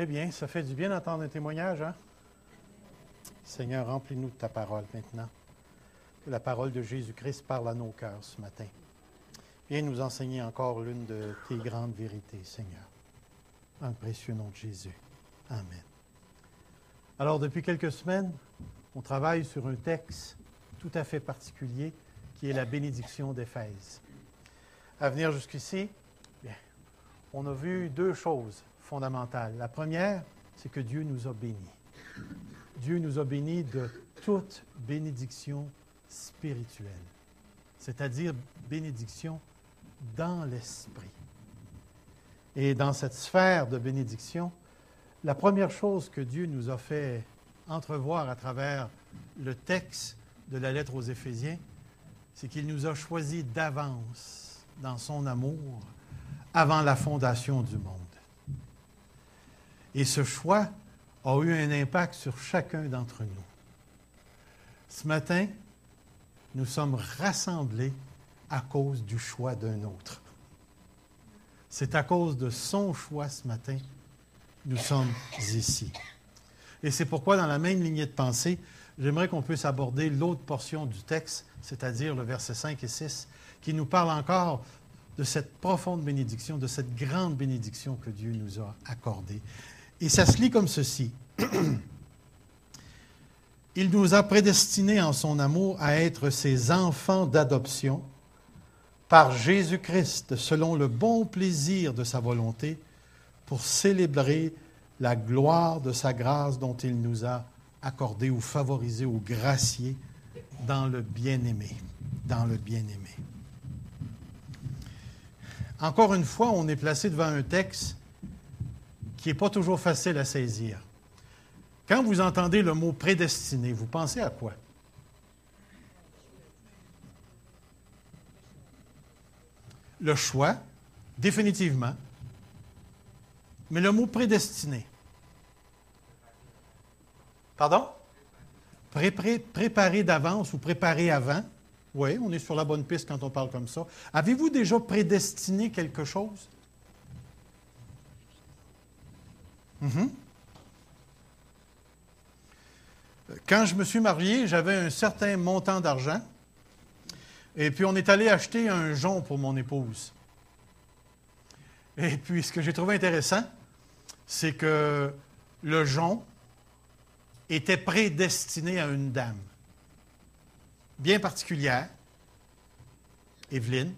Très bien, ça fait du bien d'entendre un témoignage, hein? Seigneur, remplis-nous de ta parole maintenant. Que la parole de Jésus-Christ parle à nos cœurs ce matin. Viens nous enseigner encore l'une de tes grandes vérités, Seigneur. Dans le précieux nom de Jésus. Amen. Alors, depuis quelques semaines, on travaille sur un texte tout à fait particulier qui est la bénédiction d'Éphèse. À venir jusqu'ici, bien, on a vu deux choses fondamentales. La première, c'est que Dieu nous a bénis. Dieu nous a bénis de toute bénédiction spirituelle, c'est-à-dire bénédiction dans l'esprit. Et dans cette sphère de bénédiction, la première chose que Dieu nous a fait entrevoir à travers le texte de la lettre aux Éphésiens, c'est qu'il nous a choisis d'avance dans son amour avant la fondation du monde. Et ce choix a eu un impact sur chacun d'entre nous. Ce matin, nous sommes rassemblés à cause du choix d'un autre. C'est à cause de son choix ce matin que nous sommes ici. Et c'est pourquoi, dans la même lignée de pensée, j'aimerais qu'on puisse aborder l'autre portion du texte, c'est-à-dire le verset 5 et 6, qui nous parle encore de cette profonde bénédiction, de cette grande bénédiction que Dieu nous a accordée. Et ça se lit comme ceci. Il nous a prédestinés en son amour à être ses enfants d'adoption par Jésus-Christ, selon le bon plaisir de sa volonté, pour célébrer la gloire de sa grâce dont il nous a accordé ou favorisé ou gracié dans le bien-aimé. Dans le bien-aimé. Encore une fois, on est placé devant un texte qui n'est pas toujours facile à saisir. Quand vous entendez le mot prédestiné, vous pensez à quoi? Le choix, définitivement. Mais le mot prédestiné. Pardon? Préparer d'avance ou préparer avant. Oui, on est sur la bonne piste quand on parle comme ça. Avez-vous déjà prédestiné quelque chose? Quand je me suis marié, j'avais un certain montant d'argent. Et puis, on est allé acheter un jonc pour mon épouse. Et puis, ce que j'ai trouvé intéressant, c'est que le jonc était prédestiné à une dame bien particulière, Evelyne.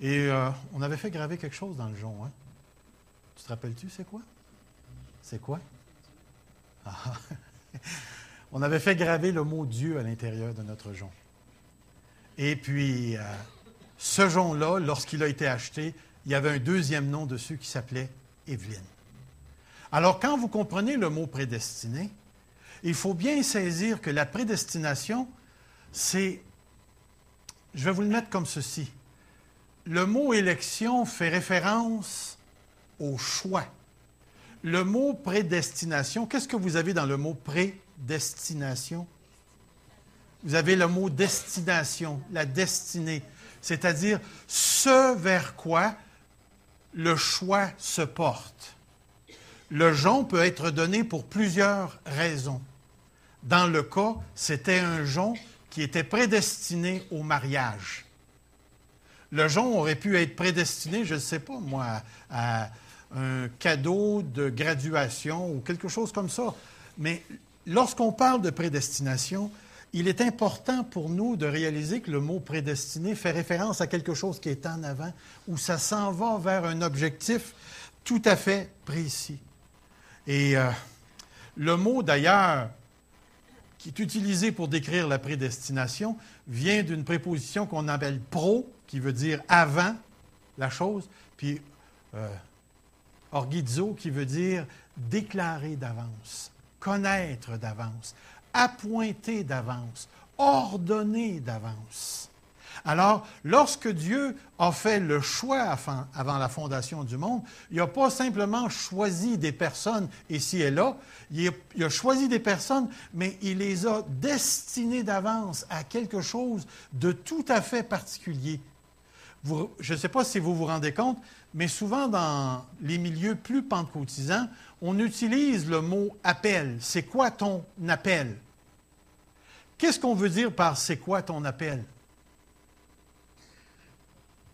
Et on avait fait graver quelque chose dans le jonc. Hein? Tu te rappelles-tu, c'est quoi? C'est quoi? Ah. On avait fait graver le mot Dieu à l'intérieur de notre jonc. Et puis, ce jonc-là, lorsqu'il a été acheté, il y avait un deuxième nom dessus qui s'appelait Evelyne. Alors, quand vous comprenez le mot prédestiné, il faut bien saisir que la prédestination, c'est, je vais vous le mettre comme ceci. Le mot élection fait référence au choix. Le mot prédestination, qu'est-ce que vous avez dans le mot prédestination? Vous avez le mot destination, la destinée, c'est-à-dire ce vers quoi le choix se porte. Le jonc peut être donné pour plusieurs raisons. Dans le cas, c'était un jonc qui était prédestiné au mariage. Le jonc aurait pu être prédestiné, je ne sais pas moi, à un cadeau de graduation ou quelque chose comme ça. Mais lorsqu'on parle de prédestination, il est important pour nous de réaliser que le mot prédestiné fait référence à quelque chose qui est en avant, où ça s'en va vers un objectif tout à fait précis. Et le mot, d'ailleurs, qui est utilisé pour décrire la prédestination, vient d'une préposition qu'on appelle pro, qui veut dire avant la chose, puis orgizo, qui veut dire déclarer d'avance, connaître d'avance, appointer d'avance, ordonner d'avance. Alors, lorsque Dieu a fait le choix avant la fondation du monde, il n'a pas simplement choisi des personnes ici et là, il a choisi des personnes, mais il les a destinées d'avance à quelque chose de tout à fait particulier. Je ne sais pas si vous vous rendez compte, mais souvent dans les milieux plus pentecôtisants, on utilise le mot appel. C'est quoi ton appel? Qu'est-ce qu'on veut dire par c'est quoi ton appel?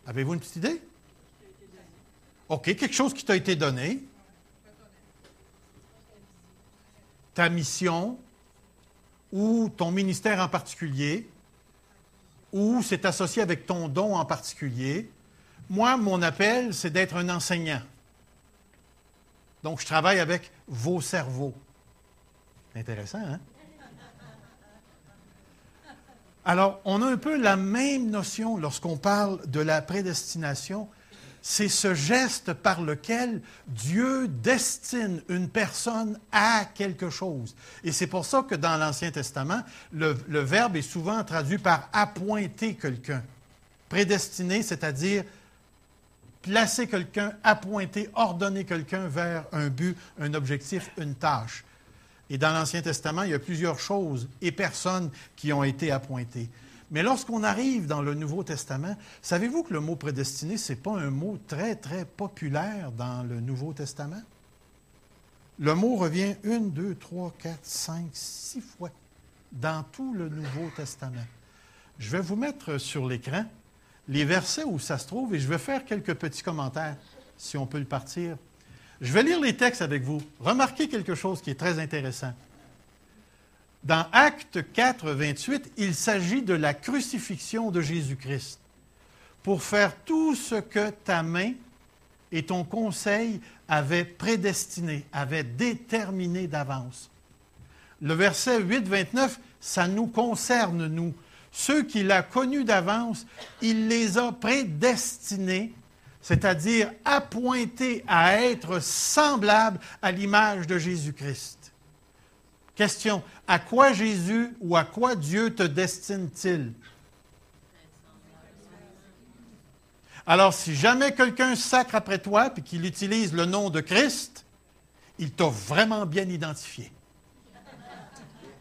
Avez-vous une petite idée? OK, quelque chose qui t'a été donné. Ta mission, ou ton ministère en particulier, ou c'est associé avec ton don en particulier. Moi, mon appel, c'est d'être un enseignant. Donc, je travaille avec vos cerveaux. Intéressant, hein? Alors, on a un peu la même notion lorsqu'on parle de la prédestination. C'est ce geste par lequel Dieu destine une personne à quelque chose. Et c'est pour ça que dans l'Ancien Testament, le verbe est souvent traduit par appointer quelqu'un. Prédestiner, c'est-à-dire placer quelqu'un, appointer, ordonner quelqu'un vers un but, un objectif, une tâche. Et dans l'Ancien Testament, il y a plusieurs choses et personnes qui ont été appointées. Mais lorsqu'on arrive dans le Nouveau Testament, savez-vous que le mot prédestiné, ce n'est pas un mot très, très populaire dans le Nouveau Testament? Le mot revient 1, 2, 3, 4, 5, 6 fois dans tout le Nouveau Testament. Je vais vous mettre sur l'écran les versets où ça se trouve et je vais faire quelques petits commentaires, si on peut le partir. Je vais lire les textes avec vous. Remarquez quelque chose qui est très intéressant. Dans Actes 4, 28, il s'agit de la crucifixion de Jésus-Christ pour faire tout ce que ta main et ton conseil avaient prédestiné, avaient déterminé d'avance. Le verset 8, 29, ça nous concerne, nous. Ceux qu'il a connus d'avance, il les a prédestinés, c'est-à-dire appointés à être semblables à l'image de Jésus-Christ. Question, à quoi Jésus ou à quoi Dieu te destine-t-il? Alors, si jamais quelqu'un sacre après toi et qu'il utilise le nom de Christ, il t'a vraiment bien identifié.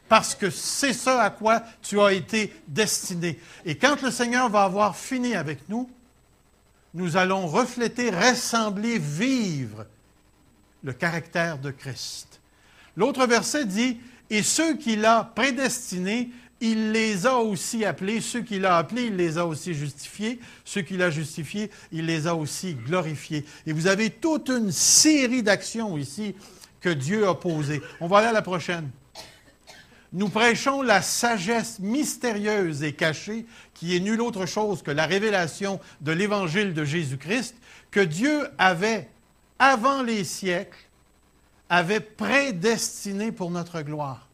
Parce que c'est ça à quoi tu as été destiné. Et quand le Seigneur va avoir fini avec nous, nous allons refléter, ressembler, vivre le caractère de Christ. L'autre verset dit, « Et ceux qu'il a prédestinés, il les a aussi appelés. Ceux qu'il a appelés, il les a aussi justifiés. Ceux qu'il a justifiés, il les a aussi glorifiés. » Et vous avez toute une série d'actions ici que Dieu a posées. On va aller à la prochaine. Nous prêchons la sagesse mystérieuse et cachée, qui est nulle autre chose que la révélation de l'Évangile de Jésus-Christ, que Dieu avait, avant les siècles, avait prédestiné pour notre gloire.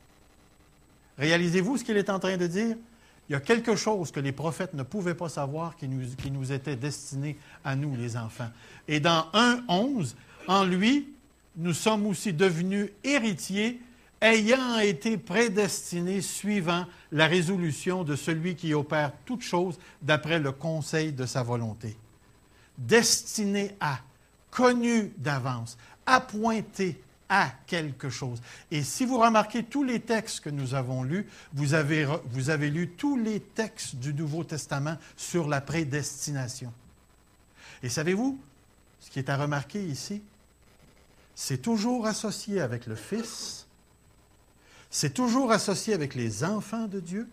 Réalisez-vous ce qu'il est en train de dire? Il y a quelque chose que les prophètes ne pouvaient pas savoir qui nous était destiné à nous, les enfants. Et dans 1,11, en lui, nous sommes aussi devenus héritiers, ayant été prédestinés suivant la résolution de celui qui opère toutes choses d'après le conseil de sa volonté. Destinés à, connus d'avance, appointés à quelque chose. Et si vous remarquez tous les textes que nous avons lus, vous avez lu tous les textes du Nouveau Testament sur la prédestination. Et savez-vous, ce qui est à remarquer ici, c'est toujours associé avec le Fils, c'est toujours associé avec les enfants de Dieu,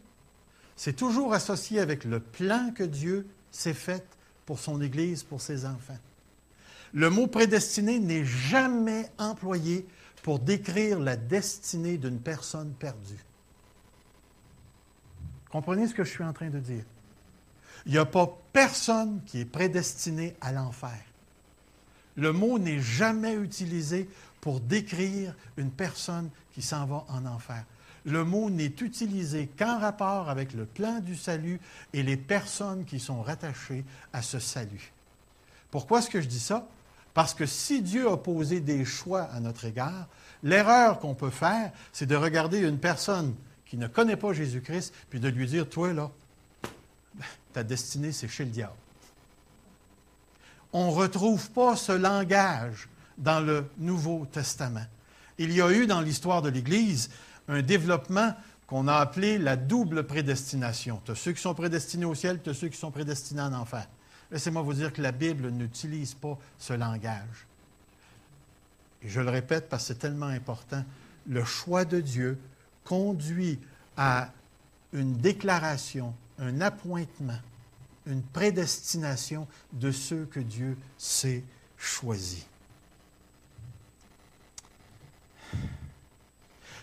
c'est toujours associé avec le plan que Dieu s'est fait pour son Église, pour ses enfants. Le mot prédestiné n'est jamais employé pour décrire la destinée d'une personne perdue. Comprenez ce que je suis en train de dire? Il n'y a pas personne qui est prédestiné à l'enfer. Le mot n'est jamais utilisé pour décrire une personne qui s'en va en enfer. Le mot n'est utilisé qu'en rapport avec le plan du salut et les personnes qui sont rattachées à ce salut. Pourquoi est-ce que je dis ça? Parce que si Dieu a posé des choix à notre égard, l'erreur qu'on peut faire, c'est de regarder une personne qui ne connaît pas Jésus-Christ, puis de lui dire, toi là, ta destinée, c'est chez le diable. On ne retrouve pas ce langage dans le Nouveau Testament. Il y a eu dans l'histoire de l'Église un développement qu'on a appelé la double prédestination. Tu as ceux qui sont prédestinés au ciel, tu as ceux qui sont prédestinés en enfer. Laissez-moi vous dire que la Bible n'utilise pas ce langage. Et je le répète parce que c'est tellement important. Le choix de Dieu conduit à une déclaration, un appointement, une prédestination de ceux que Dieu s'est choisis.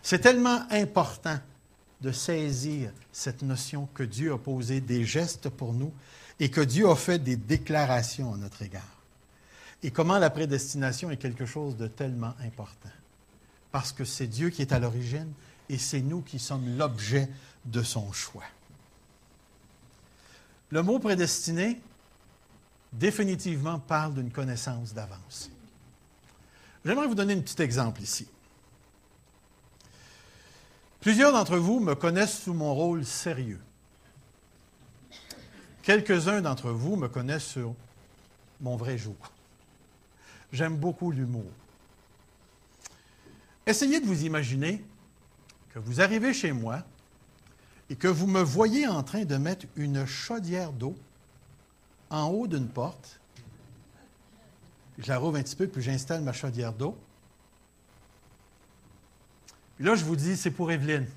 C'est tellement important de saisir cette notion que Dieu a posé des gestes pour nous et que Dieu a fait des déclarations à notre égard. Et comment la prédestination est quelque chose de tellement important. Parce que c'est Dieu qui est à l'origine et c'est nous qui sommes l'objet de son choix. Le mot prédestiné, définitivement, parle d'une connaissance d'avance. J'aimerais vous donner un petit exemple ici. Plusieurs d'entre vous me connaissent sous mon rôle sérieux. Quelques-uns d'entre vous me connaissent sur mon vrai jour. J'aime beaucoup l'humour. Essayez de vous imaginer que vous arrivez chez moi et que vous me voyez en train de mettre une chaudière d'eau en haut d'une porte. Je la rouvre un petit peu, puis j'installe ma chaudière d'eau. Puis là, je vous dis, c'est pour Evelyne.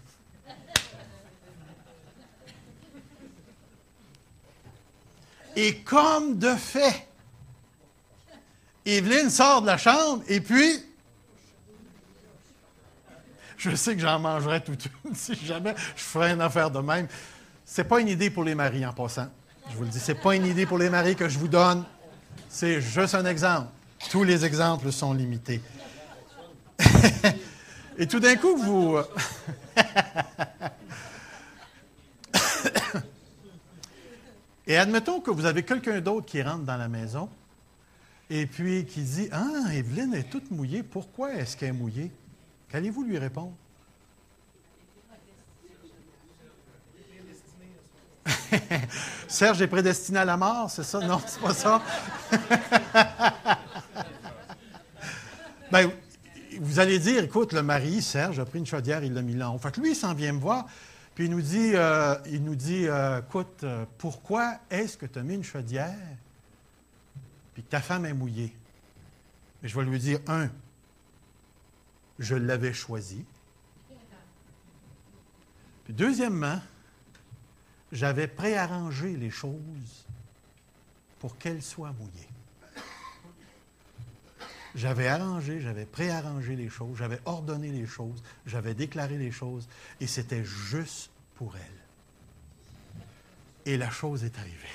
Et comme de fait, Evelyne sort de la chambre et puis, je sais que j'en mangerais tout si jamais je ferais une affaire de même. C'est pas une idée pour les maris en passant. Je vous le dis, c'est pas une idée pour les maris que je vous donne. C'est juste un exemple. Tous les exemples sont limités. Et tout d'un coup, vous... Et admettons que vous avez quelqu'un d'autre qui rentre dans la maison et puis qui dit « Ah, Evelyne est toute mouillée. Pourquoi est-ce qu'elle est mouillée? » Qu'allez-vous lui répondre? Serge est prédestiné à la mort, c'est ça? Non, c'est pas ça. Bien, vous allez dire, écoute, le mari, Serge, a pris une chaudière, il l'a mis là en haut. Fait que lui, il s'en vient me voir, puis il nous dit, écoute, pourquoi est-ce que tu as mis une chaudière, puis que ta femme est mouillée? Et je vais lui dire, je l'avais choisi. Puis deuxièmement, j'avais préarrangé les choses pour qu'elles soient mouillées. J'avais arrangé, j'avais préarrangé les choses, j'avais ordonné les choses, j'avais déclaré les choses, et c'était juste pour elle. Et la chose est arrivée.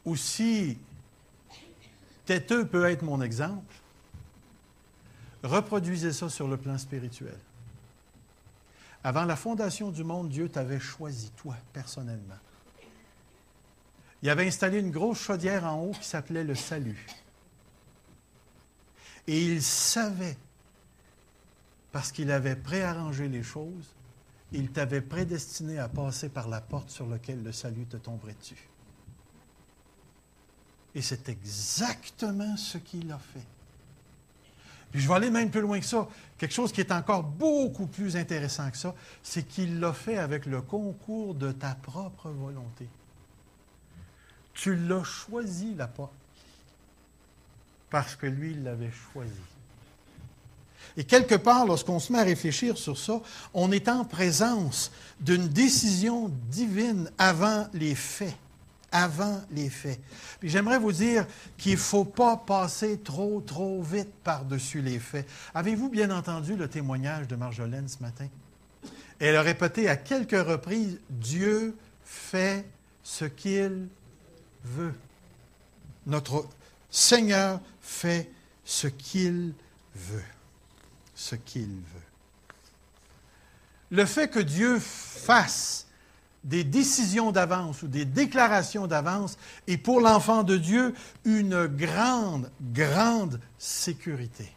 Aussi têteux peut être mon exemple, reproduisez ça sur le plan spirituel. Avant la fondation du monde, Dieu t'avait choisi, toi, personnellement. Il avait installé une grosse chaudière en haut qui s'appelait le salut. Et il savait, parce qu'il avait préarrangé les choses, il t'avait prédestiné à passer par la porte sur laquelle le salut te tomberait dessus. Et c'est exactement ce qu'il a fait. Puis je vais aller même plus loin que ça. Quelque chose qui est encore beaucoup plus intéressant que ça, c'est qu'il l'a fait avec le concours de ta propre volonté. Tu l'as choisi, la porte, parce que lui, il l'avait choisi. Et quelque part, lorsqu'on se met à réfléchir sur ça, on est en présence d'une décision divine avant les faits. Avant les faits. Puis j'aimerais vous dire qu'il ne faut pas passer trop vite par-dessus les faits. Avez-vous bien entendu le témoignage de Marjolaine ce matin? Elle a répété à quelques reprises, « Dieu fait ce qu'il veut. » Notre Seigneur fait ce qu'il veut. Ce qu'il veut. Le fait que Dieu fasse des décisions d'avance ou des déclarations d'avance est pour l'enfant de Dieu une grande sécurité.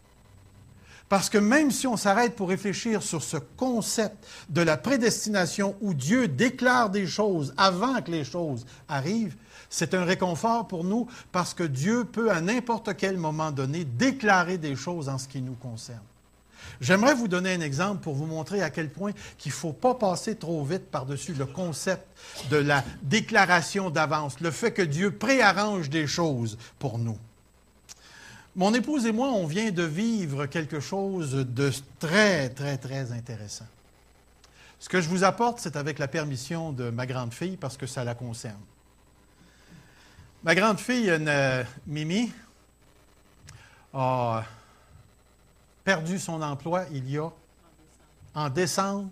Parce que même si on s'arrête pour réfléchir sur ce concept de la prédestination où Dieu déclare des choses avant que les choses arrivent, c'est un réconfort pour nous parce que Dieu peut à n'importe quel moment donné déclarer des choses en ce qui nous concerne. J'aimerais vous donner un exemple pour vous montrer à quel point qu'il ne faut pas passer trop vite par-dessus le concept de la déclaration d'avance, le fait que Dieu préarrange des choses pour nous. Mon épouse et moi, on vient de vivre quelque chose de très, très, très intéressant. Ce que je vous apporte, c'est avec la permission de ma grande fille parce que ça la concerne. Ma grande fille, Mimi, a perdu son emploi il y a, en décembre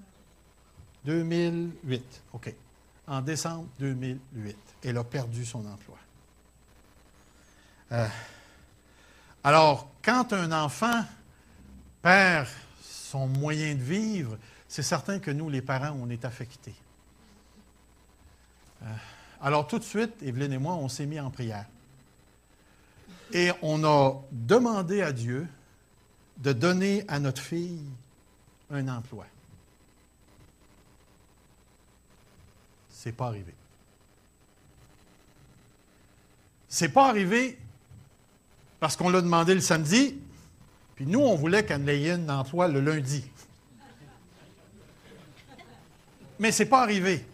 2008. OK. En décembre 2008, elle a perdu son emploi. Alors, quand un enfant perd son moyen de vivre, c'est certain que nous, les parents, on est affectés. Alors, tout de suite, Evelyne et moi, on s'est mis en prière. Et on a demandé à Dieu de donner à notre fille un emploi. C'est pas arrivé. C'est pas arrivé parce qu'on l'a demandé le samedi, puis nous, on voulait qu'elle ait un emploi le lundi. Mais c'est pas arrivé.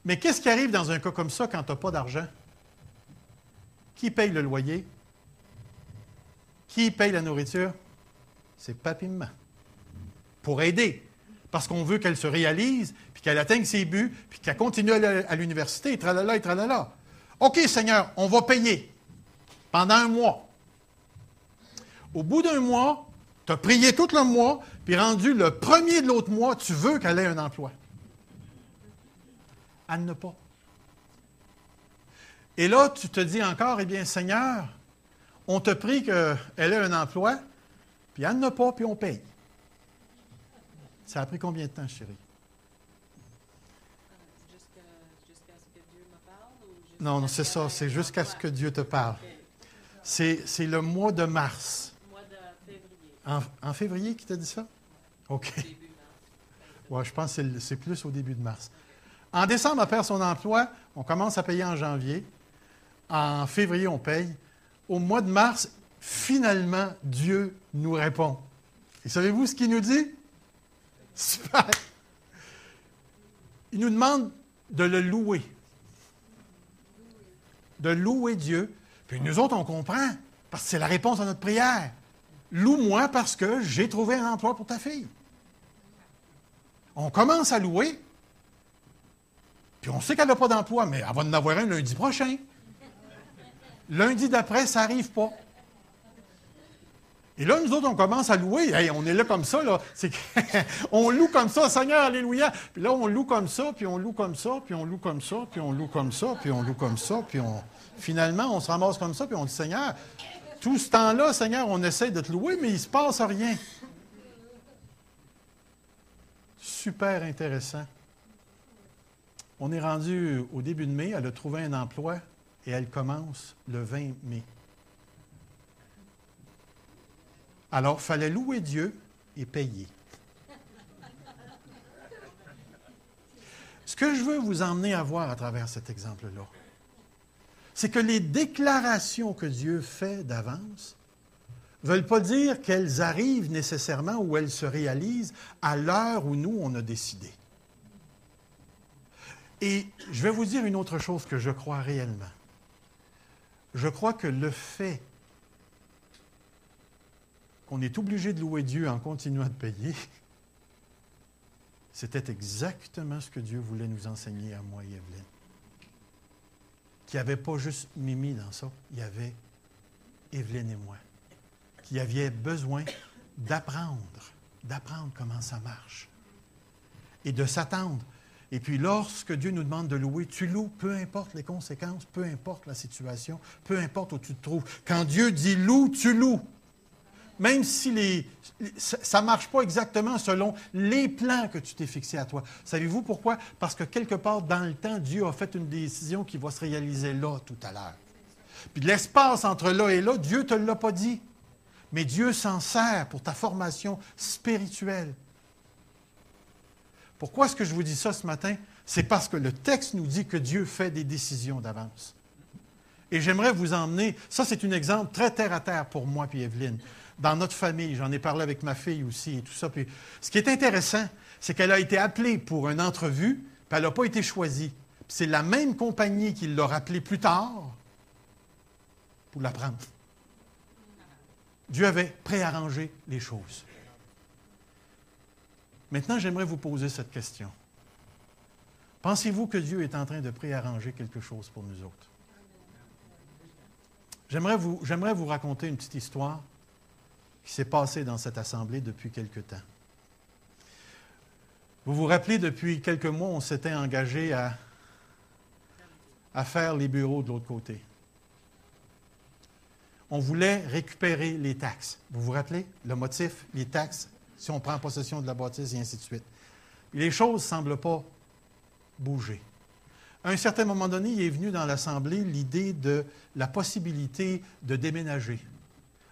Mais qu'est-ce qui arrive dans un cas comme ça quand tu n'as pas d'argent? Qui paye le loyer? Qui paye la nourriture? C'est papi et maman. Pour aider. Parce qu'on veut qu'elle se réalise, puis qu'elle atteigne ses buts, puis qu'elle continue à l'université, et tralala, et tralala. OK, Seigneur, on va payer pendant un mois. Au bout d'un mois, tu as prié tout le mois, puis rendu le premier de l'autre mois, tu veux qu'elle ait un emploi. Elle n'a pas. Et là, tu te dis encore, eh bien, Seigneur, on te prie qu'elle ait un emploi, puis elle n'a pas, puis on paye. Ça a pris combien de temps, chérie? Jusqu'à ce que Dieu me parle? Non, c'est ça, c'est jusqu'à ce que Dieu te parle. C'est le mois de mars. Le mois de février. En février qui t'a dit ça? OK. Début mars. Oui, je pense que c'est plus au début de mars. En décembre, elle perd son emploi. On commence à payer en janvier. En février, on paye. Au mois de mars, finalement, Dieu nous répond. Et savez-vous ce qu'il nous dit? Super! Il nous demande de le louer. De louer Dieu. Puis nous autres, on comprend, parce que c'est la réponse à notre prière. Loue-moi parce que j'ai trouvé un emploi pour ta fille. On commence à louer, puis on sait qu'elle n'a pas d'emploi, mais elle va en avoir un lundi prochain. Lundi d'après, ça n'arrive pas. Et là, nous autres, on commence à louer. Hey, on est là comme ça, là. On loue comme ça, Seigneur, alléluia. Puis là, on loue comme ça, puis on loue comme ça, puis on loue comme ça, puis on loue comme ça, puis on loue comme ça, puis finalement, on se ramasse comme ça, puis on dit, Seigneur, tout ce temps-là, Seigneur, on essaie de te louer, mais il ne se passe rien. Super intéressant. On est rendu au début de mai, elle a trouvé un emploi et elle commence le 20 mai. Alors, il fallait louer Dieu et payer. Ce que je veux vous emmener à voir à travers cet exemple-là, c'est que les déclarations que Dieu fait d'avance ne veulent pas dire qu'elles arrivent nécessairement ou elles se réalisent à l'heure où nous, on a décidé. Et je vais vous dire une autre chose que je crois réellement. Je crois que le fait qu'on est obligé de louer Dieu en continuant de payer, c'était exactement ce que Dieu voulait nous enseigner à moi et Evelyne. Qu'il n'y avait pas juste Mimi dans ça, il y avait Evelyne et moi, qui aviez besoin d'apprendre comment ça marche et de s'attendre. Et puis, lorsque Dieu nous demande de louer, tu loues, peu importe les conséquences, peu importe la situation, peu importe où tu te trouves. Quand Dieu dit loue, tu loues. Même si ça ne marche pas exactement selon les plans que tu t'es fixés à toi. Savez-vous pourquoi? Parce que quelque part dans le temps, Dieu a fait une décision qui va se réaliser là, tout à l'heure. Puis de l'espace entre là et là, Dieu ne te l'a pas dit. Mais Dieu s'en sert pour ta formation spirituelle. Pourquoi est-ce que je vous dis ça ce matin? C'est parce que le texte nous dit que Dieu fait des décisions d'avance. Et j'aimerais vous emmener, ça c'est un exemple très terre à terre pour moi et Evelyne. dans notre famille. J'en ai parlé avec ma fille aussi et tout ça. Puis, ce qui est intéressant, c'est qu'elle a été appelée pour une entrevue, puis elle n'a pas été choisie. Puis c'est la même compagnie qui l'a rappelée plus tard pour la prendre. Dieu avait préarrangé les choses. Maintenant, j'aimerais vous poser cette question. Pensez-vous que Dieu est en train de préarranger quelque chose pour nous autres? J'aimerais vous raconter une petite histoire qui s'est passée dans cette assemblée depuis quelque temps. Vous vous rappelez, depuis quelques mois, on s'était engagé à faire les bureaux de l'autre côté. On voulait récupérer les taxes. Vous vous rappelez? Le motif, les taxes, si on prend possession de la bâtisse et ainsi de suite. Et les choses ne semblent pas bouger. À un certain moment donné, il est venu dans l'Assemblée l'idée de la possibilité de déménager.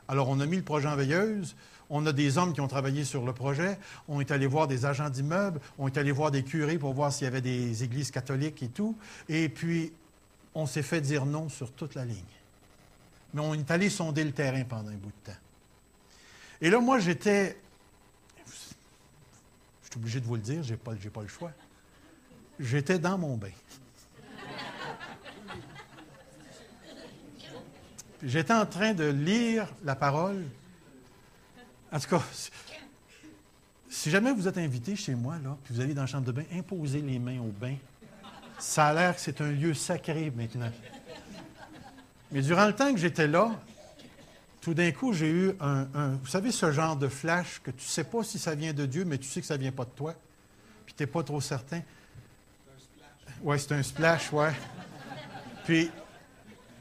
Alors, on a mis le projet en veilleuse. On a des hommes qui ont travaillé sur le projet. On est allé voir des agents d'immeubles. On est allé voir des curés pour voir s'il y avait des églises catholiques et tout. Et puis, on s'est fait dire non sur toute la ligne. Mais on est allé sonder le terrain pendant un bout de temps. Et là, moi, j'étais... Je suis obligé de vous le dire, je n'ai pas le choix. J'étais dans mon bain. Puis j'étais en train de lire la parole. En tout cas, si jamais vous êtes invité chez moi, là, puis vous allez dans la chambre de bain, imposez les mains au bain. Ça a l'air que c'est un lieu sacré maintenant. Mais durant le temps que j'étais là, tout d'un coup, j'ai eu vous savez, ce genre de flash que tu ne sais pas si ça vient de Dieu, mais tu sais que ça ne vient pas de toi. Puis tu n'es pas trop certain. Oui, c'est un splash, oui. Puis,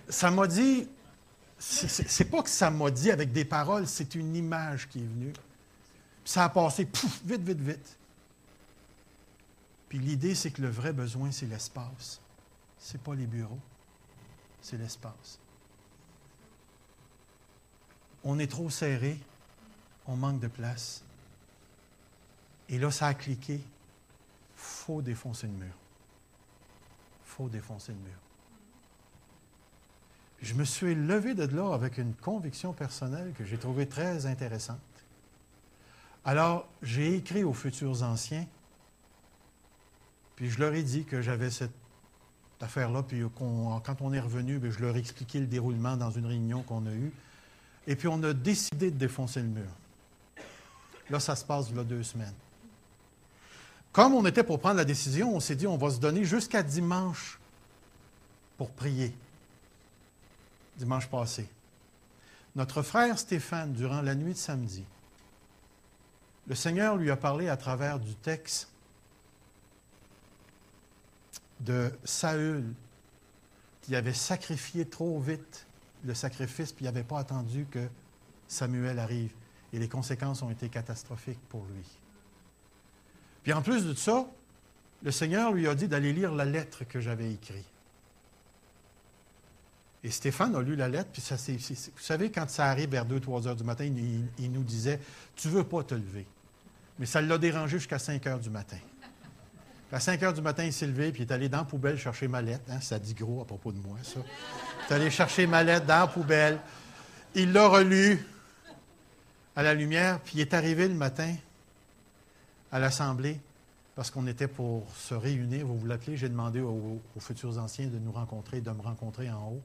ça m'a dit, c'est pas que ça m'a dit avec des paroles, c'est une image qui est venue. Puis ça a passé, pouf, vite, vite, vite. Puis l'idée, c'est que le vrai besoin, c'est l'espace. C'est pas les bureaux, c'est l'espace. On est trop serré, on manque de place. Et là, ça a cliqué. Faut défoncer le mur. Faut défoncer le mur. Je me suis levé de là avec une conviction personnelle que j'ai trouvée très intéressante. Alors, j'ai écrit aux futurs anciens, puis je leur ai dit que j'avais cette affaire-là, puis quand on est revenu, je leur ai expliqué le déroulement dans une réunion qu'on a eue, et puis on a décidé de défoncer le mur. Là, ça se passe il y a 2 semaines. Comme on était pour prendre la décision, on s'est dit on va se donner jusqu'à dimanche pour prier. Dimanche passé. Notre frère Stéphane, durant la nuit de samedi, le Seigneur lui a parlé à travers du texte de Saül, qui avait sacrifié trop vite le sacrifice, puis il n'avait pas attendu que Samuel arrive. Et les conséquences ont été catastrophiques pour lui. Puis en plus de ça, le Seigneur lui a dit d'aller lire la lettre que j'avais écrite. Et Stéphane a lu la lettre, puis vous savez, quand ça arrive vers 2-3 heures du matin, il nous disait « Tu ne veux pas te lever ». Mais ça l'a dérangé jusqu'à 5 heures du matin. À 5 heures du matin, il s'est levé, puis il est allé dans la poubelle chercher ma lettre. Hein, ça dit gros à propos de moi, ça. Il est allé chercher ma lettre dans la poubelle. Il l'a relue à la lumière, puis il est arrivé le matin à l'Assemblée, parce qu'on était pour se réunir. Vous vous l'appelez, j'ai demandé aux futurs anciens de nous rencontrer, de me rencontrer en haut.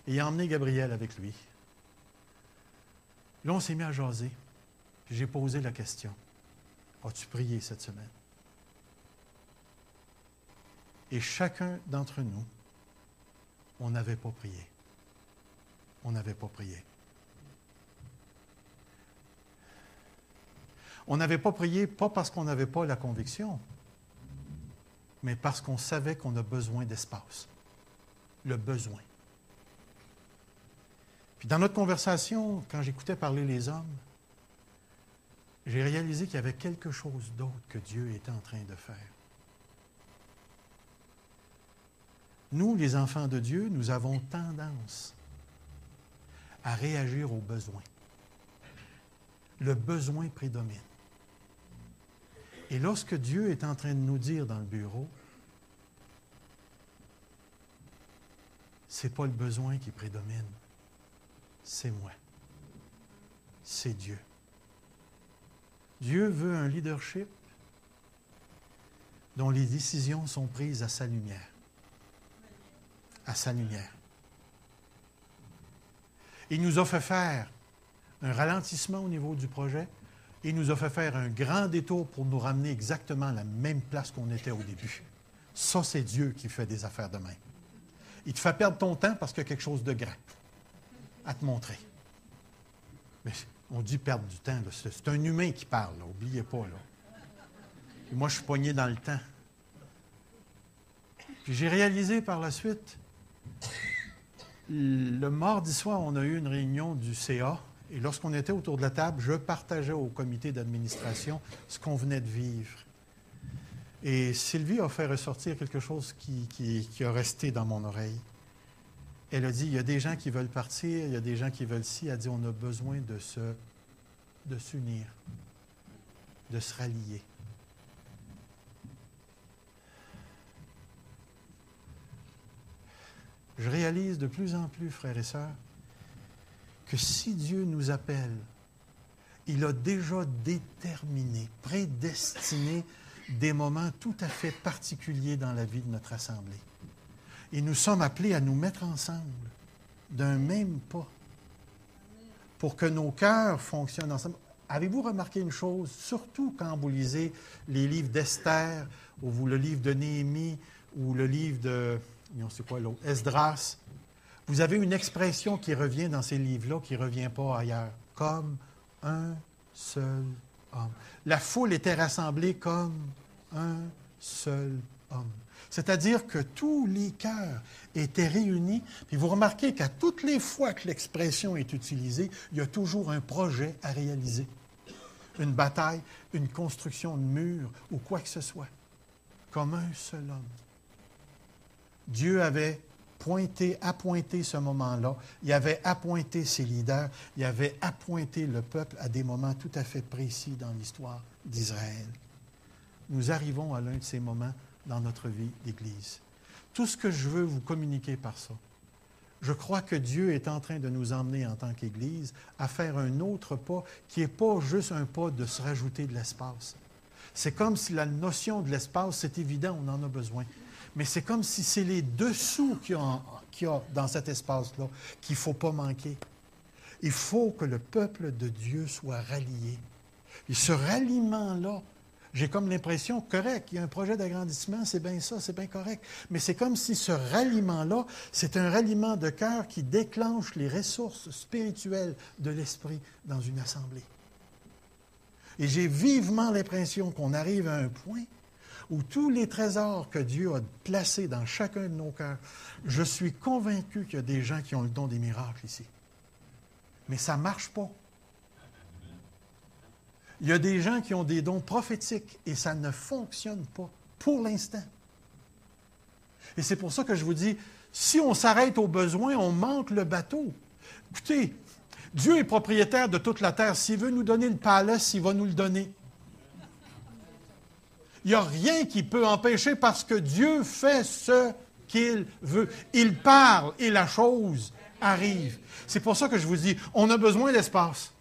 Et il a emmené Gabriel avec lui. Là, on s'est mis à jaser. Puis j'ai posé la question. As-tu prié cette semaine? Et chacun d'entre nous, on n'avait pas prié. On n'avait pas prié. On n'avait pas prié, pas parce qu'on n'avait pas la conviction, mais parce qu'on savait qu'on a besoin d'espace. Le besoin. Puis dans notre conversation, quand j'écoutais parler les hommes, j'ai réalisé qu'il y avait quelque chose d'autre que Dieu était en train de faire. Nous, les enfants de Dieu, nous avons tendance à réagir aux besoins. Le besoin prédomine. Et lorsque Dieu est en train de nous dire dans le bureau, ce n'est pas le besoin qui prédomine, c'est moi. c'est Dieu. Dieu veut un leadership dont les décisions sont prises à sa lumière. À sa lumière. Il nous a fait faire un ralentissement au niveau du projet. Il nous a fait faire un grand détour pour nous ramener exactement à la même place qu'on était au début. Ça, c'est Dieu qui fait des affaires de même. Il te fait perdre ton temps parce qu'il y a quelque chose de grand à te montrer. Mais on dit perdre du temps. Là. C'est un humain qui parle. N'oubliez pas. Là. Et moi, je suis pogné dans le temps. Puis j'ai réalisé par la suite, le mardi soir, on a eu une réunion du CA. Et lorsqu'on était autour de la table, je partageais au comité d'administration ce qu'on venait de vivre. Et Sylvie a fait ressortir quelque chose qui a resté dans mon oreille. Elle a dit, il y a des gens qui veulent partir, il y a des gens qui veulent ci. Elle a dit, on a besoin de s'unir, de se rallier. Je réalise de plus en plus, frères et sœurs, que si Dieu nous appelle, il a déjà déterminé, prédestiné des moments tout à fait particuliers dans la vie de notre assemblée. Et nous sommes appelés à nous mettre ensemble d'un même pas pour que nos cœurs fonctionnent ensemble. Avez-vous remarqué une chose, surtout quand vous lisez les livres d'Esther, ou le livre de Néhémie, ou le livre de, c'est quoi l'autre, Esdras, vous avez une expression qui revient dans ces livres-là, qui ne revient pas ailleurs, comme un seul homme. La foule était rassemblée comme un seul homme. C'est-à-dire que tous les cœurs étaient réunis. Puis vous remarquez qu'à toutes les fois que l'expression est utilisée, il y a toujours un projet à réaliser. Une bataille, une construction de mur ou quoi que ce soit. Comme un seul homme. Dieu avait appointé ce moment-là. Il avait appointé ses leaders. Il avait appointé le peuple à des moments tout à fait précis dans l'histoire d'Israël. Nous arrivons à l'un de ces moments dans notre vie d'Église. Tout ce que je veux vous communiquer par ça, je crois que Dieu est en train de nous emmener en tant qu'Église à faire un autre pas qui n'est pas juste un pas de se rajouter de l'espace. C'est comme si la notion de l'espace, c'est évident, on en a besoin. Mais c'est comme si c'est les dessous qu'il y a dans cet espace-là qu'il ne faut pas manquer. Il faut que le peuple de Dieu soit rallié. Et ce ralliement-là, j'ai comme l'impression, correct, il y a un projet d'agrandissement, c'est bien ça, c'est bien correct. Mais c'est comme si ce ralliement-là, c'est un ralliement de cœur qui déclenche les ressources spirituelles de l'esprit dans une assemblée. Et j'ai vivement l'impression qu'on arrive à un point où tous les trésors que Dieu a placés dans chacun de nos cœurs, je suis convaincu qu'il y a des gens qui ont le don des miracles ici. Mais ça ne marche pas. Il y a des gens qui ont des dons prophétiques et ça ne fonctionne pas pour l'instant. Et c'est pour ça que je vous dis, si on s'arrête aux besoins, on manque le bateau. Écoutez, Dieu est propriétaire de toute la terre. S'il veut nous donner le palace, il va nous le donner. Il n'y a rien qui peut empêcher parce que Dieu fait ce qu'il veut. Il parle et la chose arrive. C'est pour ça que je vous dis, on a besoin d'espace.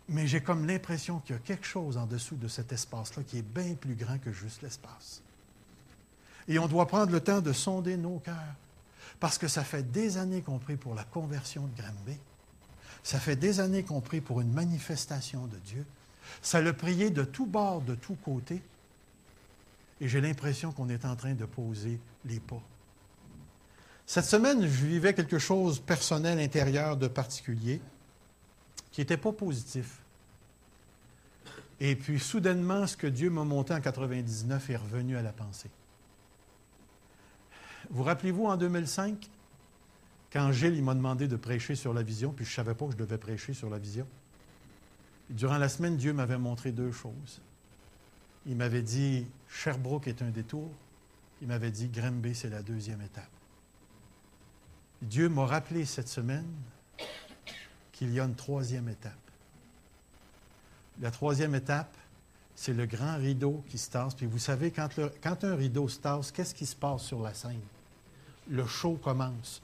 Mais j'ai comme l'impression qu'il y a quelque chose en dessous de cet espace-là qui est bien plus grand que juste l'espace. Et on doit prendre le temps de sonder nos cœurs. Parce que ça fait des années qu'on prie pour la conversion de Granby. Ça fait des années qu'on prie pour une manifestation de Dieu. Ça l'a prié de tous bords, de tous côtés. Et j'ai l'impression qu'on est en train de poser les pas. Cette semaine, je vivais quelque chose personnel, intérieur, de particulier, qui n'était pas positif. Et puis, soudainement, ce que Dieu m'a monté en 99 est revenu à la pensée. Vous rappelez-vous, en 2005, quand Gilles il m'a demandé de prêcher sur la vision, puis je ne savais pas que je devais prêcher sur la vision. Durant la semaine, Dieu m'avait montré deux choses. Il m'avait dit, Sherbrooke est un détour. Il m'avait dit, Granby, c'est la deuxième étape. Dieu m'a rappelé cette semaine qu'il y a une troisième étape. La troisième étape, c'est le grand rideau qui se tasse. Puis vous savez, quand un rideau se tasse, qu'est-ce qui se passe sur la scène? Le show commence.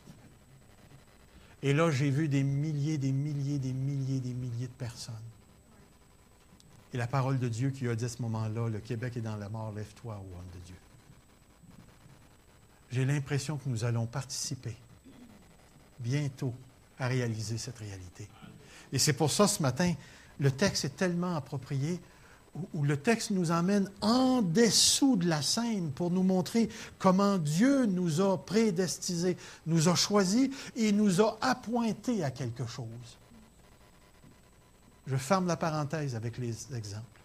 Et là, j'ai vu des milliers de personnes. Et la parole de Dieu qui a dit à ce moment-là, le Québec est dans la mort, lève-toi, ô homme de Dieu. J'ai l'impression que nous allons participer bientôt à réaliser cette réalité. Et c'est pour ça, ce matin, le texte est tellement approprié, où le texte nous emmène en dessous de la scène pour nous montrer comment Dieu nous a prédestinés, nous a choisis et nous a appointés à quelque chose. Je ferme la parenthèse avec les exemples.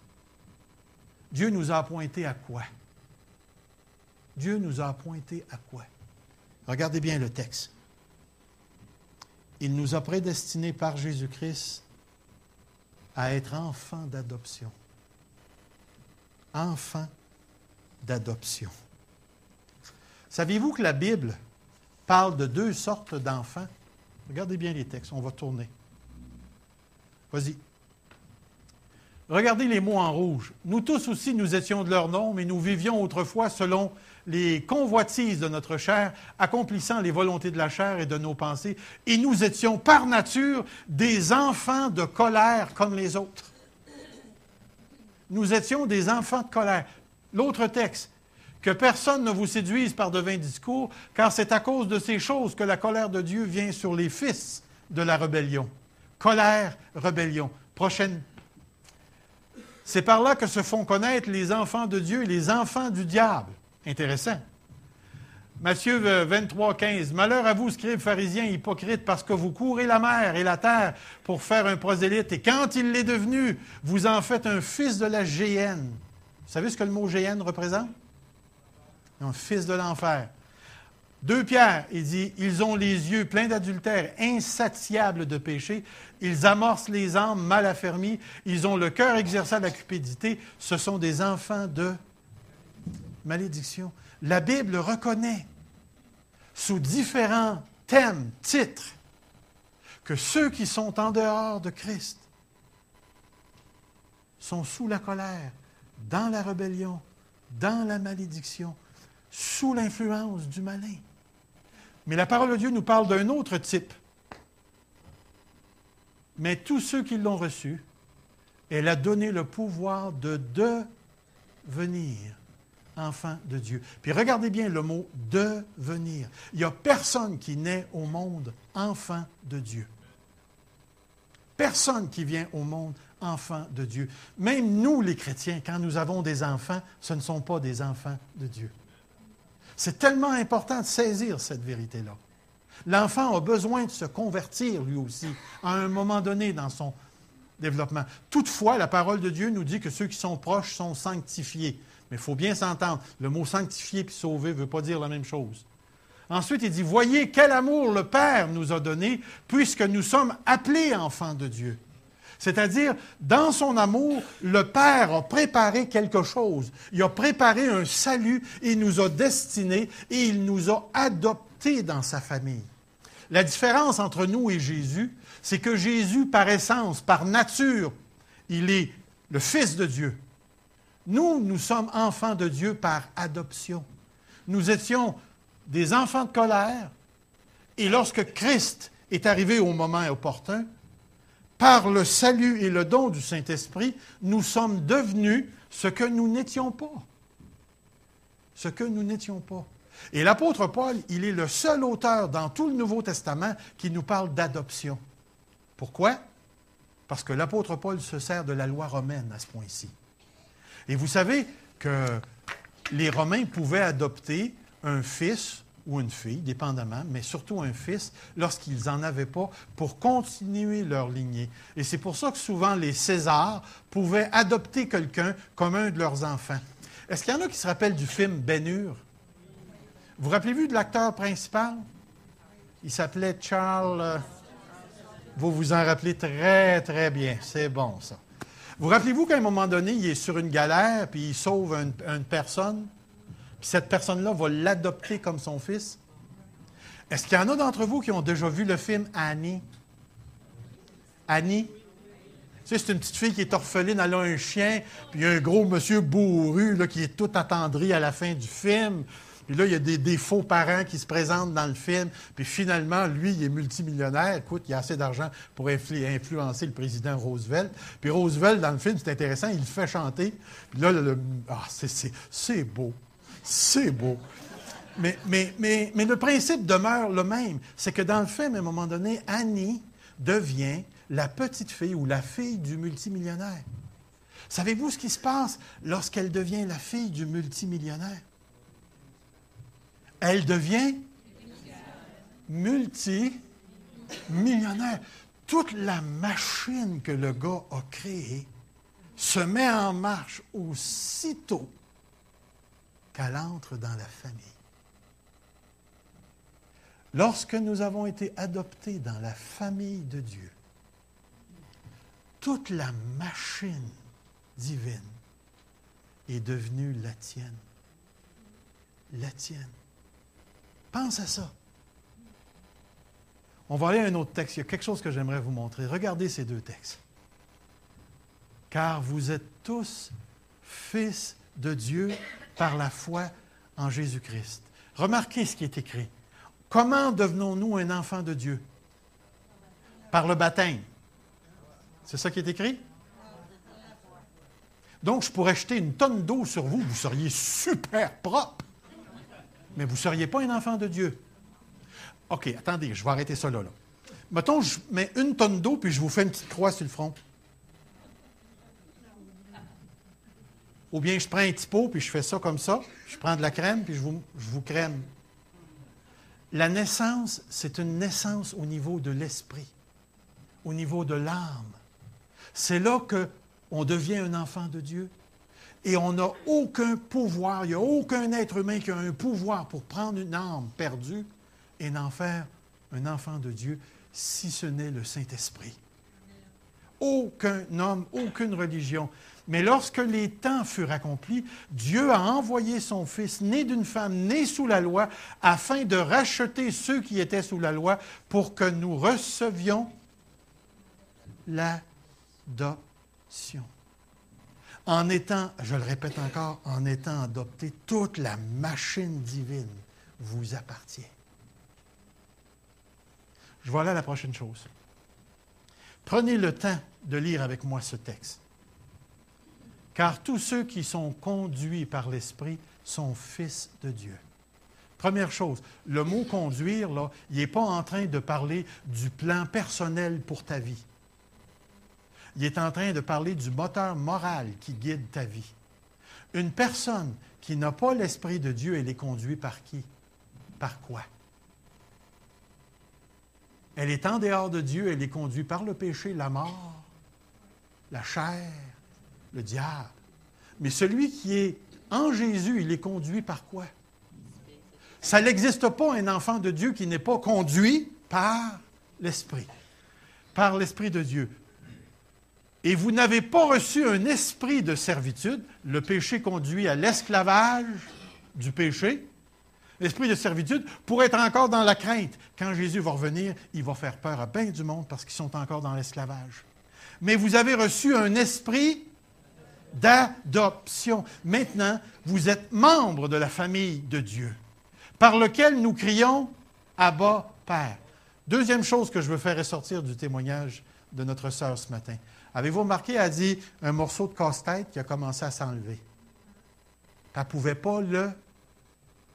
Dieu nous a appointés à quoi? Dieu nous a appointés à quoi? Regardez bien le texte. Il nous a prédestinés par Jésus-Christ à être enfants d'adoption. Enfants d'adoption. Saviez-vous que la Bible parle de 2 sortes d'enfants? Regardez bien les textes, on va tourner. Vas-y. Regardez les mots en rouge. Nous tous aussi, nous étions de leur nom, mais nous vivions autrefois selon les convoitises de notre chair, accomplissant les volontés de la chair et de nos pensées, et nous étions par nature des enfants de colère comme les autres. Nous étions des enfants de colère. L'autre texte, que personne ne vous séduise par de vains discours, car c'est à cause de ces choses que la colère de Dieu vient sur les fils de la rébellion. Colère, rébellion. Prochaine. C'est par là que se font connaître les enfants de Dieu et les enfants du diable. Intéressant. Matthieu 23, 15. Malheur à vous, scribes, pharisiens, hypocrites, parce que vous courez la mer et la terre pour faire un prosélyte, et quand il l'est devenu, vous en faites un fils de la géhenne. Vous savez ce que le mot géhenne représente? Un fils de l'enfer. 2 Pierre, il dit, ils ont les yeux pleins d'adultère, insatiables de péché, ils amorcent les âmes mal affermies, ils ont le cœur exercé à la cupidité, ce sont des enfants de malédiction. La Bible reconnaît, sous différents thèmes, titres, que ceux qui sont en dehors de Christ sont sous la colère, dans la rébellion, dans la malédiction, sous l'influence du malin. Mais la parole de Dieu nous parle d'un autre type. Mais tous ceux qui l'ont reçu, elle a donné le pouvoir de devenir enfants de Dieu. Puis regardez bien le mot « devenir ». Il n'y a personne qui naît au monde enfant de Dieu. Personne qui vient au monde enfant de Dieu. Même nous, les chrétiens, quand nous avons des enfants, ce ne sont pas des enfants de Dieu. C'est tellement important de saisir cette vérité-là. L'enfant a besoin de se convertir, lui aussi, à un moment donné dans son développement. Toutefois, la parole de Dieu nous dit que ceux qui sont proches sont sanctifiés. Mais il faut bien s'entendre. Le mot « sanctifié » puis « sauvé » ne veut pas dire la même chose. Ensuite, il dit « Voyez quel amour le Père nous a donné, puisque nous sommes appelés enfants de Dieu. » C'est-à-dire, dans son amour, le Père a préparé quelque chose. Il a préparé un salut, il nous a destinés et il nous a adoptés dans sa famille. La différence entre nous et Jésus, c'est que Jésus, par essence, par nature, il est le Fils de Dieu. Nous, nous sommes enfants de Dieu par adoption. Nous étions des enfants de colère, et lorsque Christ est arrivé au moment opportun, par le salut et le don du Saint-Esprit, nous sommes devenus ce que nous n'étions pas. Ce que nous n'étions pas. Et l'apôtre Paul, il est le seul auteur dans tout le Nouveau Testament qui nous parle d'adoption. Pourquoi? Parce que l'apôtre Paul se sert de la loi romaine à ce point-ci. Et vous savez que les Romains pouvaient adopter un fils ou une fille, dépendamment, mais surtout un fils, lorsqu'ils n'en avaient pas, pour continuer leur lignée. Et c'est pour ça que souvent les Césars pouvaient adopter quelqu'un comme un de leurs enfants. Est-ce qu'il y en a qui se rappellent du film Ben-Hur? Vous rappelez-vous de l'acteur principal? Il s'appelait Charles... Vous vous en rappelez très, très bien. C'est bon, ça. Vous rappelez-vous qu'à un moment donné, il est sur une galère, puis il sauve une personne, puis cette personne-là va l'adopter comme son fils? Est-ce qu'il y en a d'entre vous qui ont déjà vu le film Annie? Annie? Tu sais, c'est une petite fille qui est orpheline, elle a un chien, puis il y a un gros monsieur bourru là, qui est tout attendri à la fin du film. Puis là, il y a des faux parents qui se présentent dans le film. Puis finalement, lui, il est multimillionnaire. Écoute, il a assez d'argent pour influencer le président Roosevelt. Puis Roosevelt, dans le film, c'est intéressant, il le fait chanter. Puis là, c'est beau. C'est beau. Mais le principe demeure le même. C'est que dans le film, à un moment donné, Annie devient la petite fille ou la fille du multimillionnaire. Savez-vous ce qui se passe lorsqu'elle devient la fille du multimillionnaire? Elle devient multimillionnaire. Toute la machine que le gars a créée se met en marche aussitôt qu'elle entre dans la famille. Lorsque nous avons été adoptés dans la famille de Dieu, toute la machine divine est devenue la tienne. La tienne. Pense à ça. On va aller à un autre texte. Il y a quelque chose que j'aimerais vous montrer. Regardez ces deux textes. Car vous êtes tous fils de Dieu par la foi en Jésus-Christ. Remarquez ce qui est écrit. Comment devenons-nous un enfant de Dieu? Par le baptême. C'est ça qui est écrit? Donc, je pourrais jeter une tonne d'eau sur vous, vous seriez super propre. Mais vous ne seriez pas un enfant de Dieu. OK, attendez, je vais arrêter ça là. Mettons, je mets une tonne d'eau, puis je vous fais une petite croix sur le front. Ou bien je prends un petit pot, puis je fais ça comme ça. Je prends de la crème, puis je vous crème. La naissance, c'est une naissance au niveau de l'esprit, au niveau de l'âme. C'est là qu'on devient un enfant de Dieu. Et on n'a aucun pouvoir, il n'y a aucun être humain qui a un pouvoir pour prendre une âme perdue et en faire un enfant de Dieu, si ce n'est le Saint-Esprit. Aucun homme, aucune religion. Mais lorsque les temps furent accomplis, Dieu a envoyé son Fils, né d'une femme, né sous la loi, afin de racheter ceux qui étaient sous la loi, pour que nous recevions l'adoption. En étant, je le répète encore, en étant adopté, toute la machine divine vous appartient. Je vais aller à la prochaine chose. Prenez le temps de lire avec moi ce texte. Car tous ceux qui sont conduits par l'Esprit sont fils de Dieu. Première chose, le mot « conduire », là, il n'est pas en train de parler du plan personnel pour ta vie. Il est en train de parler du moteur moral qui guide ta vie. Une personne qui n'a pas l'Esprit de Dieu, elle est conduite par qui? Par quoi? Elle est en dehors de Dieu, elle est conduite par le péché, la mort, la chair, le diable. Mais celui qui est en Jésus, il est conduit par quoi? Ça n'existe pas un enfant de Dieu qui n'est pas conduit par l'Esprit. Par l'Esprit de Dieu. Et vous n'avez pas reçu un esprit de servitude. Le péché conduit à l'esclavage du péché. L'esprit de servitude pour être encore dans la crainte. Quand Jésus va revenir, il va faire peur à bien du monde parce qu'ils sont encore dans l'esclavage. Mais vous avez reçu un esprit d'adoption. Maintenant, vous êtes membre de la famille de Dieu, par lequel nous crions « Abba, Père ». Deuxième chose que je veux faire ressortir du témoignage de notre sœur ce matin. Avez-vous remarqué, elle a dit un morceau de casse-tête qui a commencé à s'enlever. Elle ne pouvait pas le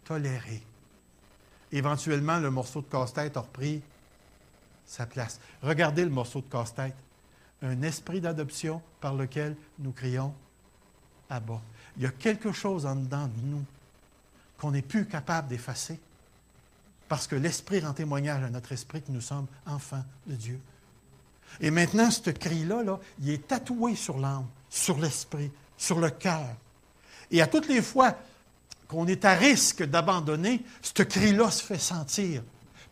tolérer. Éventuellement, le morceau de casse-tête a repris sa place. Regardez le morceau de casse-tête. Un esprit d'adoption par lequel nous crions « Abba ». Il y a quelque chose en dedans de nous qu'on n'est plus capable d'effacer parce que l'Esprit rend témoignage à notre esprit que nous sommes enfants de Dieu. Et maintenant, ce cri-là, il est tatoué sur l'âme, sur l'esprit, sur le cœur. Et à toutes les fois qu'on est à risque d'abandonner, ce cri-là se fait sentir.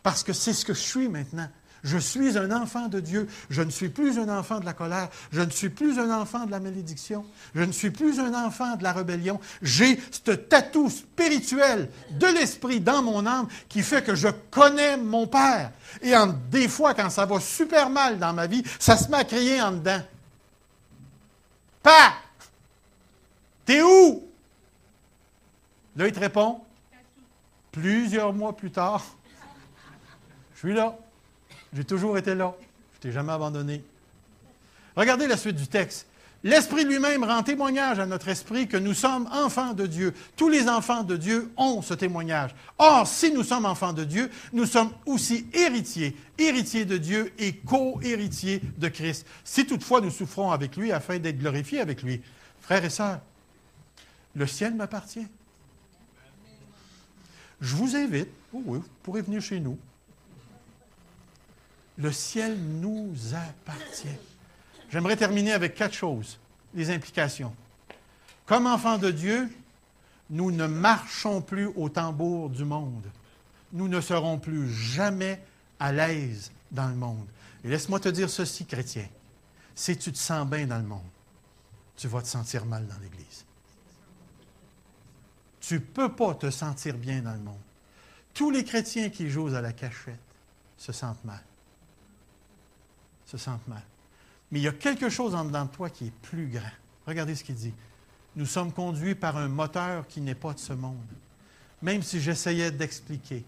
Parce que c'est ce que je suis maintenant. Je suis un enfant de Dieu. Je ne suis plus un enfant de la colère. Je ne suis plus un enfant de la malédiction. Je ne suis plus un enfant de la rébellion. J'ai ce tatou spirituel de l'esprit dans mon âme qui fait que je connais mon Père. Et des fois, quand ça va super mal dans ma vie, ça se met à crier en dedans. « Père, t'es où? » Là, il te répond Plusieurs mois plus tard, je suis là. J'ai toujours été là. Je ne t'ai jamais abandonné. Regardez la suite du texte. L'Esprit lui-même rend témoignage à notre esprit que nous sommes enfants de Dieu. Tous les enfants de Dieu ont ce témoignage. Or, si nous sommes enfants de Dieu, nous sommes aussi héritiers, héritiers de Dieu et co-héritiers de Christ. Si toutefois nous souffrons avec lui afin d'être glorifiés avec lui. Frères et sœurs, le ciel m'appartient. Je vous invite, oui, vous pourrez venir chez nous. Le ciel nous appartient. J'aimerais terminer avec 4 choses, les implications. Comme enfants de Dieu, nous ne marchons plus au tambour du monde. Nous ne serons plus jamais à l'aise dans le monde. Et laisse-moi te dire ceci, chrétien. Si tu te sens bien dans le monde, tu vas te sentir mal dans l'Église. Tu ne peux pas te sentir bien dans le monde. Tous les chrétiens qui jouent à la cachette se sentent mal. Se sentent mal. Mais il y a quelque chose en dedans de toi qui est plus grand. Regardez ce qu'il dit. Nous sommes conduits par un moteur qui n'est pas de ce monde. Même si j'essayais d'expliquer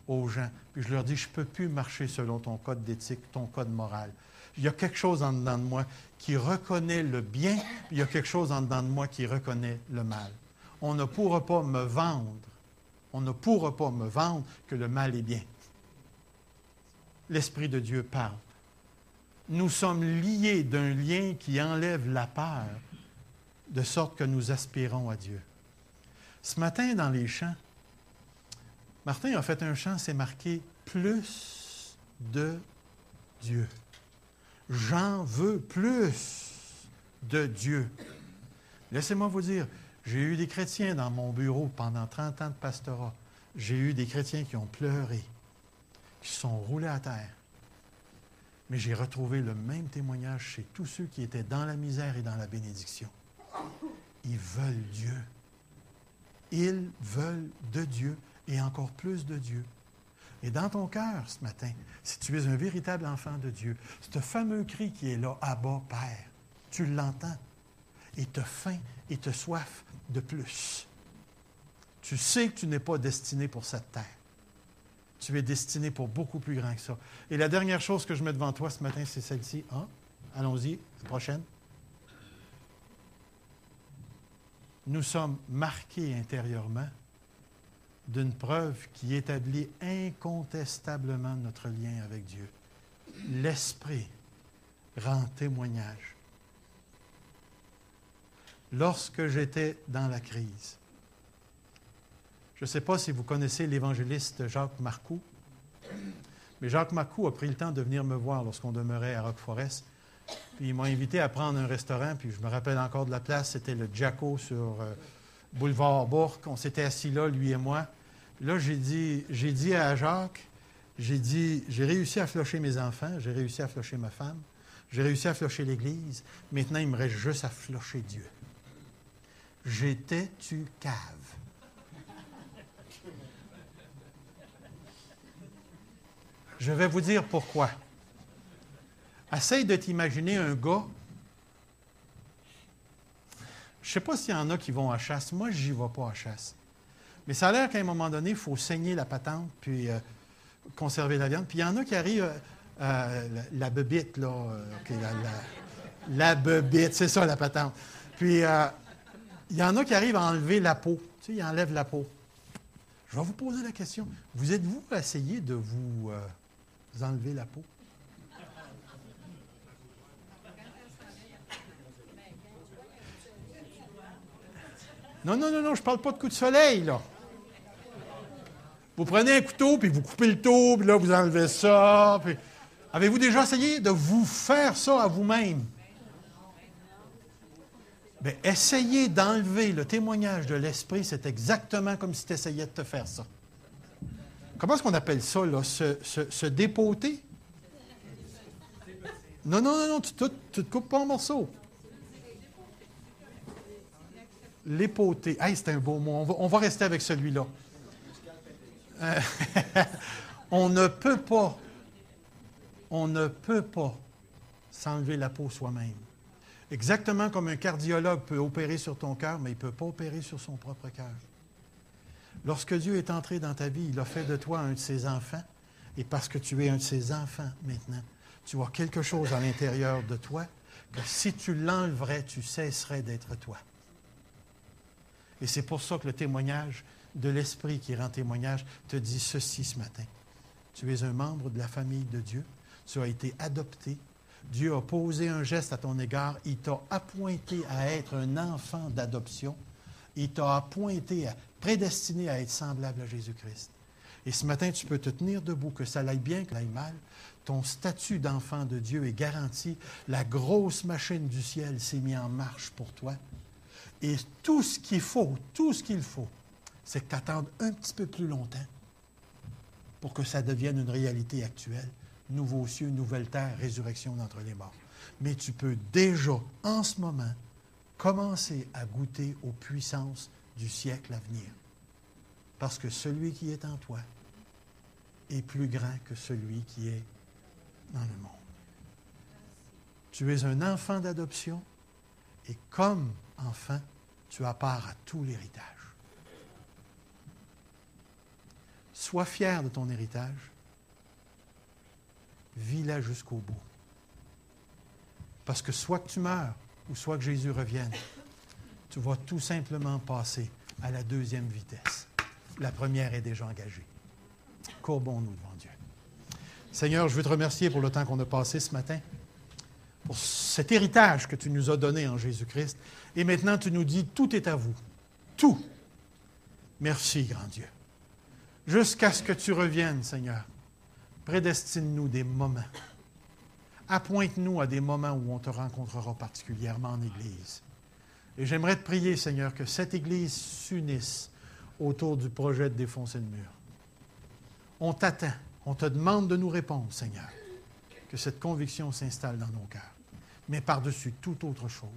aux gens, puis je leur dis, je ne peux plus marcher selon ton code d'éthique, ton code moral. Il y a quelque chose en dedans de moi qui reconnaît le bien, puis il y a quelque chose en dedans de moi qui reconnaît le mal. On ne pourra pas me vendre que le mal est bien. L'Esprit de Dieu parle. Nous sommes liés d'un lien qui enlève la peur, de sorte que nous aspirons à Dieu. Ce matin, dans les chants, Martin a fait un chant, c'est marqué « plus de Dieu ». J'en veux plus de Dieu. Laissez-moi vous dire, j'ai eu des chrétiens dans mon bureau pendant 30 ans de pastorat. J'ai eu des chrétiens qui ont pleuré, qui se sont roulés à terre. Mais j'ai retrouvé le même témoignage chez tous ceux qui étaient dans la misère et dans la bénédiction. Ils veulent Dieu. Ils veulent de Dieu et encore plus de Dieu. Et dans ton cœur, ce matin, si tu es un véritable enfant de Dieu, ce fameux cri qui est là, « Abba, Père », tu l'entends. Et tu as faim et tu as soif de plus. Tu sais que tu n'es pas destiné pour cette terre. Tu es destiné pour beaucoup plus grand que ça. Et la dernière chose que je mets devant toi ce matin, c'est celle-ci. Ah, allons-y, la prochaine. Nous sommes marqués intérieurement d'une preuve qui établit incontestablement notre lien avec Dieu. L'Esprit rend témoignage. Lorsque j'étais dans la crise, je ne sais pas si vous connaissez l'évangéliste Jacques Marcoux, mais Jacques Marcoux a pris le temps de venir me voir lorsqu'on demeurait à Rock Forest. Puis il m'a invité à prendre un restaurant, puis je me rappelle encore de la place, c'était le Jacko sur Boulevard Bourque. On s'était assis là, lui et moi. Puis là, j'ai dit à Jacques, j'ai réussi à flocher mes enfants, j'ai réussi à flocher ma femme, j'ai réussi à flocher l'Église. Maintenant, il me reste juste à flocher Dieu. J'étais-tu cave? Je vais vous dire pourquoi. Essaye de t'imaginer un gars. Je ne sais pas s'il y en a qui vont à chasse. Moi, je n'y vais pas à chasse. Mais ça a l'air qu'à un moment donné, il faut saigner la patente, puis conserver la viande. Puis il y en a qui arrivent la bebite, là. La bebite, c'est ça, la patente. Puis il y en a qui arrivent à enlever la peau. Tu sais, ils enlèvent la peau. Je vais vous poser la question. Vous êtes-vous essayé de vous enlever la peau? Non, je ne parle pas de coup de soleil, là. Vous prenez un couteau, puis vous coupez le tour, puis là, vous enlevez ça. Puis... Avez-vous déjà essayé de vous faire ça à vous-même? Bien, essayez d'enlever le témoignage de l'Esprit, c'est exactement comme si tu essayais de te faire ça. Comment est-ce qu'on appelle ça, là? Se dépoter? Non, tu te coupes pas en morceaux. L'époter. Hey, c'est un beau mot. On va rester avec celui-là. On ne peut pas s'enlever la peau soi-même. Exactement comme un cardiologue peut opérer sur ton cœur, mais il ne peut pas opérer sur son propre cœur. Lorsque Dieu est entré dans ta vie, il a fait de toi un de ses enfants. Et parce que tu es un de ses enfants maintenant, tu as quelque chose à l'intérieur de toi que si tu l'enleverais, tu cesserais d'être toi. Et c'est pour ça que le témoignage de l'Esprit qui rend témoignage te dit ceci ce matin. Tu es un membre de la famille de Dieu. Tu as été adopté. Dieu a posé un geste à ton égard. Il t'a appointé à être un enfant d'adoption. Il t'a appointé, prédestiné à être semblable à Jésus-Christ. Et ce matin, tu peux te tenir debout, que ça aille bien, que ça aille mal. Ton statut d'enfant de Dieu est garanti. La grosse machine du ciel s'est mise en marche pour toi. Et tout ce qu'il faut, c'est que tu attendes un petit peu plus longtemps pour que ça devienne une réalité actuelle. Nouveaux cieux, nouvelle terre, résurrection d'entre les morts. Mais tu peux déjà, en ce moment, commencer à goûter aux puissances du siècle à venir. Parce que celui qui est en toi est plus grand que celui qui est dans le monde. Tu es un enfant d'adoption et comme enfant, tu as part à tout l'héritage. Sois fier de ton héritage. Vis-la jusqu'au bout. Parce que soit que tu meurs ou soit que Jésus revienne, tu vas tout simplement passer à la deuxième vitesse. La première est déjà engagée. Courbons-nous devant Dieu. Seigneur, je veux te remercier pour le temps qu'on a passé ce matin, pour cet héritage que tu nous as donné en Jésus-Christ. Et maintenant, tu nous dis, tout est à vous. Tout. Merci, grand Dieu. Jusqu'à ce que tu reviennes, Seigneur, prédestine-nous des moments. Appointe-nous à des moments où on te rencontrera particulièrement en Église. Et j'aimerais te prier, Seigneur, que cette Église s'unisse autour du projet de défoncer le mur. On t'attend, on te demande de nous répondre, Seigneur, que cette conviction s'installe dans nos cœurs. Mais par-dessus toute autre chose,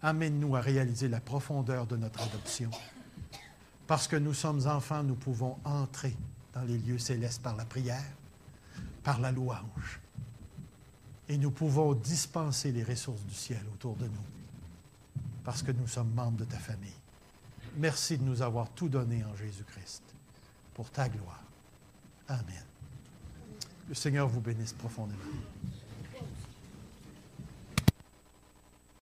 amène-nous à réaliser la profondeur de notre adoption. Parce que nous sommes enfants, nous pouvons entrer dans les lieux célestes par la prière, par la louange. Et nous pouvons dispenser les ressources du ciel autour de nous, parce que nous sommes membres de ta famille. Merci de nous avoir tout donné en Jésus-Christ, pour ta gloire. Amen. Le Seigneur vous bénisse profondément.